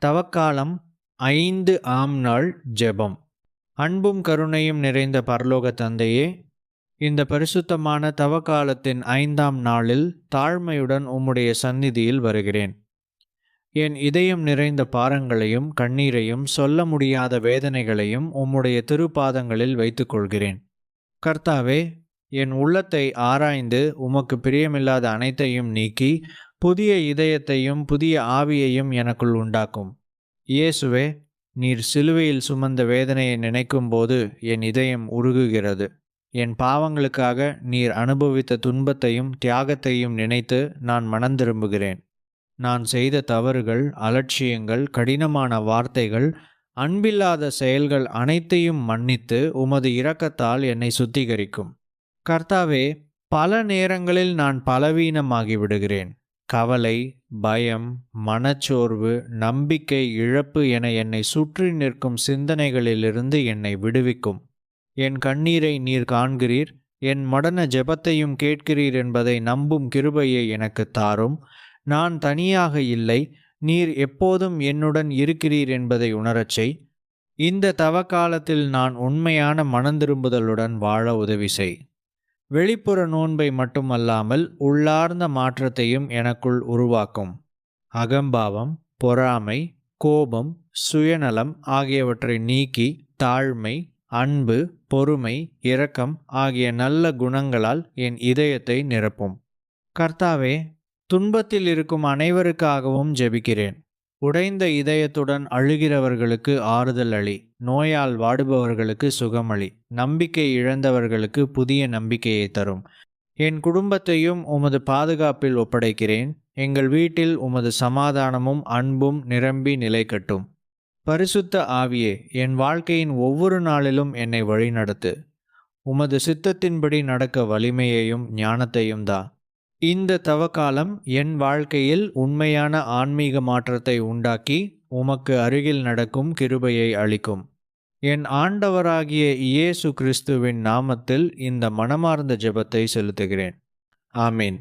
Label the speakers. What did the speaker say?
Speaker 1: தவக்காலம் 5 ஆம் நாள் ஜெபம். அன்பும் கருணையும் நிறைந்த பரலோக தந்தையே, இந்த பரிசுத்தமான தவக்காலத்தின் 5ஆம் நாளில் தாழ்மையுடன் உம்முடைய சந்நிதியில் வருகிறேன். என் இதயம் நிறைந்த பாரங்களையும் கண்ணீரையும் சொல்ல முடியாத வேதனைகளையும் உம்முடைய திருப்பாதங்களில் வைத்துக் கொள்கிறேன். கர்த்தாவே, என் உள்ளத்தை ஆராய்ந்து உமக்கு பிரியமில்லாத அனைத்தையும் நீக்கி புதிய இதயத்தையும் புதிய ஆவியையும் எனக்குள் உண்டாக்கும். இயேசுவே, நீர் சிலுவையில் சுமந்த வேதனையை நினைக்கும் போது என் இதயம் உருகுகிறது. என் பாவங்களுக்காக நீர் அனுபவித்த துன்பத்தையும் தியாகத்தையும் நினைத்து நான் மனந்திரும்புகிறேன். நான் செய்த தவறுகள், அலட்சியங்கள், கடினமான வார்த்தைகள், அன்பில்லாத செயல்கள் அனைத்தையும் மன்னித்து உமது இரக்கத்தால் என்னை சுத்திகரிக்கும். கர்த்தாவே, பல நேரங்களில் நான் பலவீனமாகி விடுகிறேன். கவலை, பயம், மனச்சோர்வு, நம்பிக்கை இழப்பு என என்னை சுற்றி நிற்கும் சிந்தனைகளிலிருந்து என்னை விடுவிக்கும். என் கண்ணீரை நீர் காண்கிறீர், என் மடன ஜெபத்தையும் கேட்கிறீர் என்பதை நம்பும் கிருபையை எனக்கு தாரும். நான் தனியாக இல்லை, நீர் எப்போதும் என்னுடன் இருக்கிறீர் என்பதை உணரச் செய். இந்த தவக்காலத்தில் நான் உண்மையான மனந்திரும்புதலுடன் வாழ உதவி செய். வெளிப்புற நோன்பை மட்டுமல்லாமல் உள்ளார்ந்த மாற்றத்தையும் எனக்குள் உருவாக்கும். அகம்பாவம், பொறாமை, கோபம், சுயநலம் ஆகியவற்றை நீக்கி தாழ்மை, அன்பு, பொறுமை, இரக்கம் ஆகிய நல்ல குணங்களால் என் இதயத்தை நிரப்பும். கர்த்தாவே, துன்பத்தில் இருக்கும் அனைவருக்காகவும் ஜெபிக்கிறேன். உடைந்த இதயத்துடன் அழுகிறவர்களுக்கு ஆறுதல் அளி, நோயால் வாடுபவர்களுக்கு சுகமளி, நம்பிக்கை இழந்தவர்களுக்கு புதிய நம்பிக்கையை தரும். என் குடும்பத்தையும் உமது பாதுகாப்பில் ஒப்படைக்கிறேன். எங்கள் வீட்டில் உமது சமாதானமும் அன்பும் நிரம்பி நிலைக்கட்டும். பரிசுத்த ஆவியே, என் வாழ்க்கையின் ஒவ்வொரு நாளிலும் என்னை வழிநடத்து. உமது சித்தத்தின்படி நடக்க வலிமையையும் ஞானத்தையும் தா. இந்த தவக்காலம் என் வாழ்க்கையில் உண்மையான ஆன்மீக மாற்றத்தை உண்டாக்கி உமக்கு அருகில் நடக்கும் கிருபையை அளிக்கும். என் ஆண்டவராகிய இயேசு கிறிஸ்துவின் நாமத்தில் இந்த மனமார்ந்த ஜெபத்தை செலுத்துகிறேன். ஆமீன்.